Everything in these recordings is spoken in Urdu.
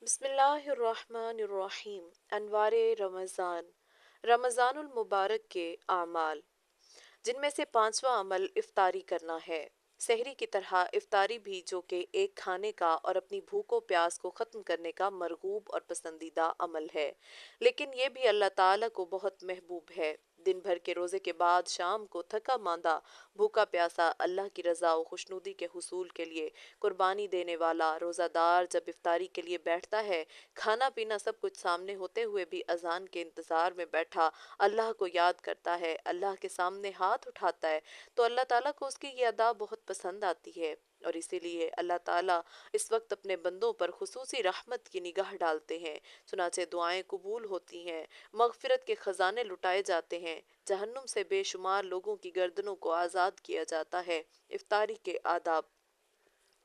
بسم اللہ الرحمن الرحیم۔ انوار رمضان، رمضان المبارک کے اعمال، جن میں سے پانچواں عمل افطاری کرنا ہے۔ سحری کی طرح افطاری بھی، جو کہ ایک کھانے کا اور اپنی بھوک و پیاس کو ختم کرنے کا مرغوب اور پسندیدہ عمل ہے، لیکن یہ بھی اللہ تعالیٰ کو بہت محبوب ہے۔ دن بھر کے روزے کے بعد شام کو تھکا ماندہ، بھوکا پیاسا، اللہ کی رضا و خوشنودی کے حصول کے لیے قربانی دینے والا روزہ دار جب افطاری کے لیے بیٹھتا ہے، کھانا پینا سب کچھ سامنے ہوتے ہوئے بھی اذان کے انتظار میں بیٹھا اللہ کو یاد کرتا ہے، اللہ کے سامنے ہاتھ اٹھاتا ہے، تو اللہ تعالیٰ کو اس کی یہ ادا بہت پسند آتی ہے، اور اسی لیے اللہ تعالیٰ اس وقت اپنے بندوں پر خصوصی رحمت کی نگاہ ڈالتے ہیں، چنانچہ دعائیں قبول ہوتی ہیں، مغفرت کے خزانے لٹائے جاتے ہیں، جہنم سے بے شمار لوگوں کی گردنوں کو آزاد کیا جاتا ہے۔ افطاری کے آداب: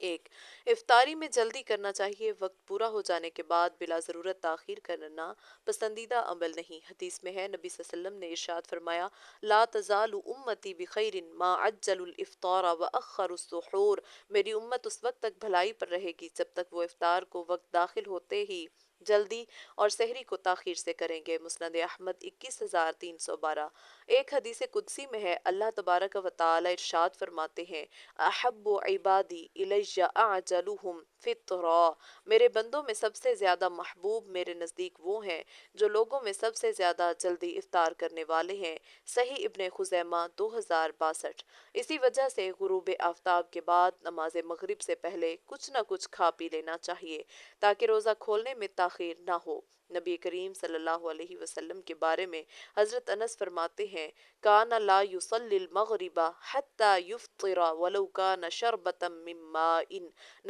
ایک، افطاری میں جلدی کرنا چاہیے۔ وقت پورا ہو جانے کے بعد بلا ضرورت تاخیر کرنا پسندیدہ عمل نہیں۔ حدیث میں ہے، نبی صلی اللہ علیہ وسلم نے ارشاد فرمایا، لا تزال امتی بخیر ما عجل الافطار واخر السحور۔ میری امت اس وقت تک بھلائی پر رہے گی جب تک وہ افطار کو وقت داخل ہوتے ہی جلدی اور سحری کو تاخیر سے کریں گے۔ مسند احمد 21312۔ ایک حدیث قدسی میں ہے، اللہ تبارک و تعالی ارشاد فرماتے ہیں، احب عبادی الی اعجلهم فطرا۔ میرے بندوں میں سب سے زیادہ محبوب میرے نزدیک وہ ہیں جو لوگوں میں سب سے زیادہ جلدی افطار کرنے والے ہیں۔ صحیح ابن خزیمہ 2062۔ اسی وجہ سے غروب آفتاب کے بعد نماز مغرب سے پہلے کچھ نہ کچھ کھا پی لینا چاہیے تاکہ روزہ کھولنے میں تاخیر نہ ہو۔ نبی کریم صلی اللہ علیہ وسلم کے بارے میں حضرت انس فرماتے ہیں، کان لا یصلی المغرب حتی یفطر ولو کان شربۃ من ماء۔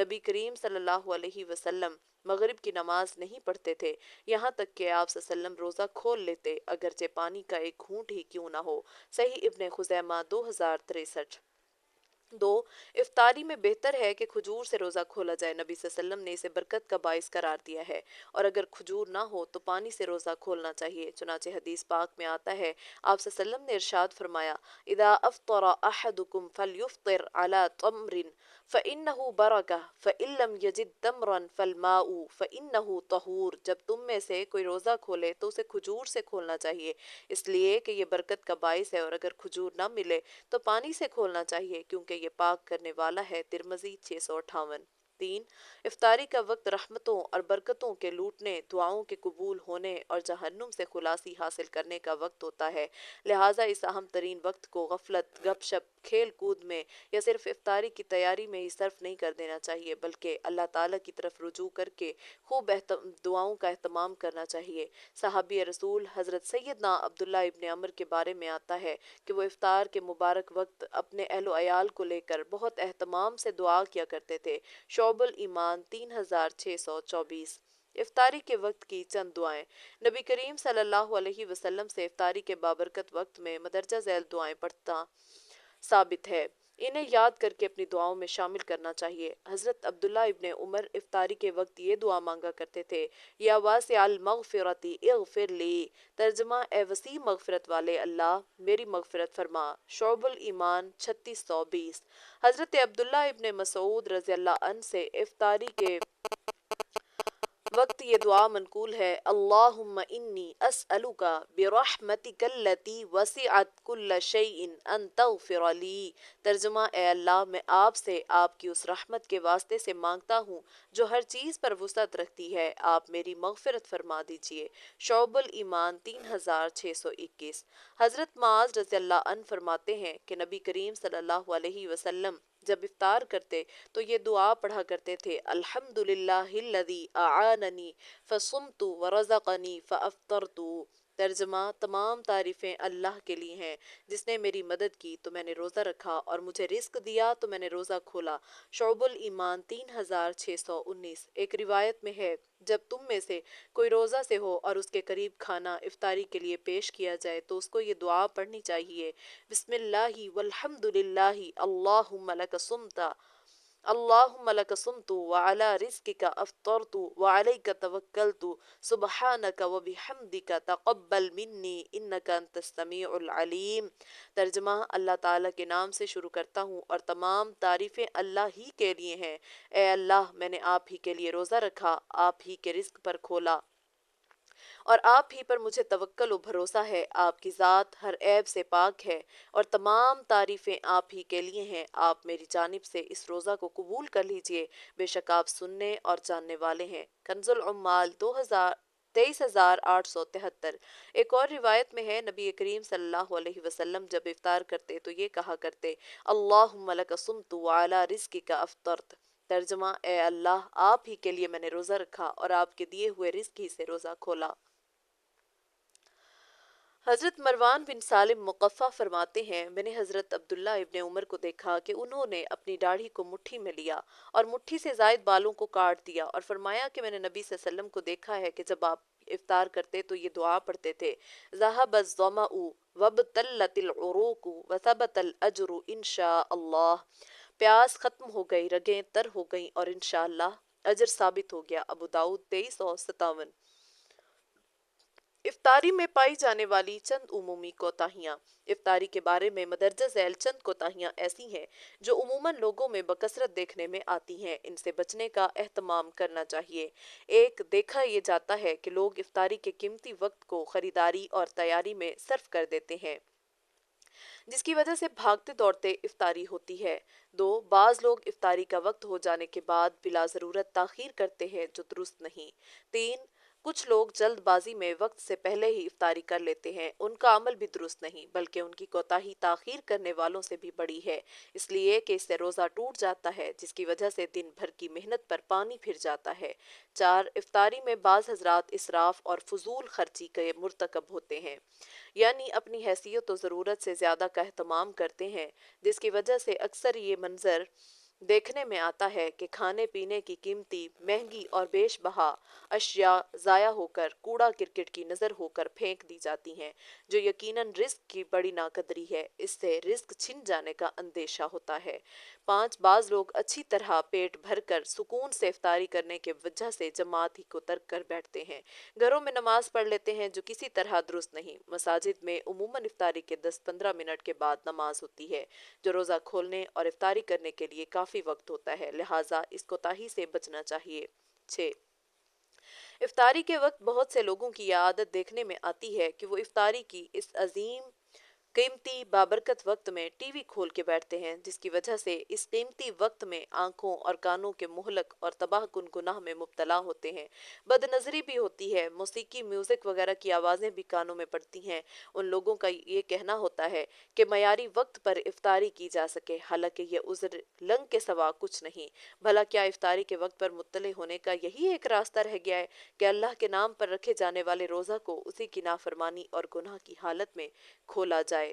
نبی کریم صلی اللہ علیہ وسلم مغرب کی نماز نہیں پڑھتے تھے یہاں تک کہ آپ صلی اللہ علیہ وسلم روزہ کھول لیتے، اگرچہ پانی کا ایک گھونٹ ہی کیوں نہ ہو۔ صحیح ابن خزیمہ 2063۔ دو، افطاری میں بہتر ہے کہ کھجور سے روزہ کھولا جائے۔ نبی صلی اللہ علیہ وسلم نے اسے برکت کا باعث قرار دیا ہے، اور اگر کھجور نہ ہو تو پانی سے روزہ کھولنا چاہیے۔ چنانچہ حدیث پاک میں آتا ہے، آپ صلی اللہ علیہ وسلم نے ارشاد فرمایا، اذا افطر احدکم فلیفطر علی تمر فإنہ برکہ فإن لم یجد تمرا فالماء فإنہ طہور۔ جب تم میں سے کوئی روزہ کھولے تو اسے کھجور سے کھولنا چاہیے، اس لیے کہ یہ برکت کا باعث ہے، اور اگر کھجور نہ ملے تو پانی سے کھولنا چاہیے کیونکہ یہ پاک کرنے والا ہے۔ ترمذی 658۔ تین، افطاری کا وقت رحمتوں اور برکتوں کے لوٹنے، دعاؤں کے قبول ہونے اور جہنم سے خلاصی حاصل کرنے کا وقت ہوتا ہے، لہٰذا اس اہم ترین وقت کو غفلت، گپ شپ، کھیل کود میں یا صرف افطاری کی تیاری میں ہی صرف نہیں کر دینا چاہیے، بلکہ اللہ تعالیٰ کی طرف رجوع کر کے خوب دعاؤں کا اہتمام کرنا چاہیے۔ صحابی رسول حضرت سیدنا عبداللہ ابن عمر کے بارے میں آتا ہے کہ وہ افطار کے مبارک وقت اپنے اہل و عیال کو لے کر بہت اہتمام سے دعا کیا کرتے تھے۔ شعب الایمان 3624۔ افطاری کے وقت کی چند دعائیں۔ نبی کریم صلی اللہ علیہ وسلم سے افطاری کے بابرکت وقت میں مدرجہ ذیل دعائیں پڑھنا ثابت ہے، انہیں یاد کر کے اپنی دعاؤں میں شامل کرنا چاہیے۔ حضرت عبداللہ ابن عمر افطاری کے وقت یہ دعا مانگا کرتے تھے، یا واسع المغفرۃ اغفر لی، ترجمہ، اے وسیع مغفرت والے اللہ میری مغفرت فرما۔ شعب الایمان 3620۔ حضرت عبداللہ ابن مسعود رضی اللہ عنہ سے افطاری کے وقت یہ دعا منقول ہے، اللہم انی اسألک برحمتک التی وسعت کل شیء ان تغفر لی، ترجمہ، اے اللہ میں آپ سے آپ کی اس رحمت کے واسطے سے مانگتا ہوں جو ہر چیز پر وسعت رکھتی ہے، آپ میری مغفرت فرما دیجئے۔ شعب الایمان 3621۔ حضرت معاذ رضی اللہ عنہ فرماتے ہیں کہ نبی کریم صلی اللہ علیہ وسلم جب افطار کرتے تو یہ دعا پڑھا کرتے تھے، الحمدللہ الذی اعاننی فصمت ورزقنی فافطرت، ترجمہ، تمام تعریفیں اللہ کے لیے ہیں جس نے میری مدد کی تو میں نے روزہ رکھا، اور مجھے رزق دیا تو میں نے روزہ کھولا۔ شعب الایمان 3619۔ ایک روایت میں ہے، جب تم میں سے کوئی روزہ سے ہو اور اس کے قریب کھانا افطاری کے لیے پیش کیا جائے تو اس کو یہ دعا پڑھنی چاہیے، بسم اللہ والحمد للہ اللہم لک صمت اللهم لك صمت وعلى رزقك أفطرت وعليك توكلت سبحانك وبحمدك تقبل مني إنك أنت السمیع العلیم۔ ترجمہ، اللہ تعالیٰ کے نام سے شروع کرتا ہوں اور تمام تعریفیں اللہ ہی کے لیے ہیں۔ اے اللہ، میں نے آپ ہی کے لیے روزہ رکھا، آپ ہی کے رزق پر کھولا اور آپ ہی پر مجھے توکل و بھروسہ ہے۔ آپ کی ذات ہر عیب سے پاک ہے اور تمام تعریفیں آپ ہی کے لیے ہیں۔ آپ میری جانب سے اس روزہ کو قبول کر لیجئے، بے شک آپ سننے اور جاننے والے ہیں۔ کنز العمال 23,873۔ ایک اور روایت میں ہے، نبی کریم صلی اللہ علیہ وسلم جب افطار کرتے تو یہ کہا کرتے، اللہم لک صمت وعلی رزقک افطرت۔ ترجمہ، اے اللہ، آپ ہی کے لیے میں نے روزہ رکھا اور آپ کے دیے ہوئے رزق ہی سے روزہ کھولا۔ حضرت مروان بن سالم مقفع فرماتے ہیں، میں نے حضرت عبداللہ ابن عمر کو دیکھا کہ انہوں نے اپنی داڑھی کو مٹھی میں لیا اور مٹھی سے زائد بالوں کو کاٹ دیا، اور فرمایا کہ میں نے نبی صلی اللہ علیہ وسلم کو دیکھا ہے کہ جب آپ افطار کرتے تو یہ دعا پڑھتے تھے، ذَهَبَ الظَّمَأُ وَابْتَلَّتِ الْعُرُوقُ وَثَبَتَ الْأَجْرُ إِنشَاءَ اللَّهِ۔ پیاس ختم ہو گئی، رگیں تر ہو گئیں اور انشاءاللہ اجر ثابت ہو گیا۔ ابو داؤد 2357۔ افطاری میں پائی جانے والی چند عمومی کوتاہیاں۔ افطاری کے بارے میں مدرجہ ذیل چند کوتاہیاں ایسی ہیں جو عموماً لوگوں میں بکثرت دیکھنے میں آتی ہیں، ان سے بچنے کا اہتمام کرنا چاہیے۔ ایک، دیکھا یہ جاتا ہے کہ لوگ افطاری کے قیمتی وقت کو خریداری اور تیاری میں صرف کر دیتے ہیں، جس کی وجہ سے بھاگتے دوڑتے افطاری ہوتی ہے۔ دو، بعض لوگ افطاری کا وقت ہو جانے کے بعد بلا ضرورت تاخیر کرتے ہیں جو درست نہیں۔ تین، کچھ لوگ جلد بازی میں وقت سے پہلے ہی افطاری کر لیتے ہیں، ان کا عمل بھی درست نہیں، بلکہ ان کی کوتاہی تاخیر کرنے والوں سے بھی بڑی ہے، اس لیے کہ اس سے روزہ ٹوٹ جاتا ہے، جس کی وجہ سے دن بھر کی محنت پر پانی پھر جاتا ہے۔ چار، افطاری میں بعض حضرات اسراف اور فضول خرچی کے مرتکب ہوتے ہیں، یعنی اپنی حیثیت و ضرورت سے زیادہ کا اہتمام کرتے ہیں، جس کی وجہ سے اکثر یہ منظر دیکھنے میں آتا ہے کہ کھانے پینے کی قیمتی، مہنگی اور بیش بہا اشیاء ضائع ہو کر کوڑا کرکٹ کی نظر ہو کر پھینک دی جاتی ہیں، جو یقیناً رزق کی بڑی ناقدری ہے، اس سے رزق چھن جانے کا اندیشہ ہوتا ہے۔ پانچ، بعض لوگ اچھی طرح پیٹ بھر کر سکون سے افطاری کرنے کے وجہ سے جماعت ہی کو ترک کر بیٹھتے ہیں، گھروں میں نماز پڑھ لیتے ہیں جو کسی طرح درست نہیں۔ مساجد میں عموماً افطاری کے 10-15 منٹ کے بعد نماز ہوتی ہے، جو روزہ کھولنے اور افطاری کرنے کے لیے کافی وقت ہوتا ہے، لہٰذا اس کوتاہی سے بچنا چاہیے۔ 6، افطاری کے وقت بہت سے لوگوں کی یہ عادت دیکھنے میں آتی ہے کہ وہ افطاری کی اس عظیم قیمتی بابرکت وقت میں ٹی وی کھول کے بیٹھتے ہیں، جس کی وجہ سے اس قیمتی وقت میں آنکھوں اور کانوں کے مہلک اور تباہ کن گناہ میں مبتلا ہوتے ہیں۔ بد نظری بھی ہوتی ہے، موسیقی، میوزک وغیرہ کی آوازیں بھی کانوں میں پڑتی ہیں۔ ان لوگوں کا یہ کہنا ہوتا ہے کہ معیاری وقت پر افطاری کی جا سکے، حالانکہ یہ عذر لنگ کے سوا کچھ نہیں۔ بھلا کیا افطاری کے وقت پر مطلع ہونے کا یہی ایک راستہ رہ گیا ہے کہ اللہ کے نام پر رکھے جانے والے روزہ کو اسی کی نافرمانی اور گناہ کی حالت میں کھولا جائے؟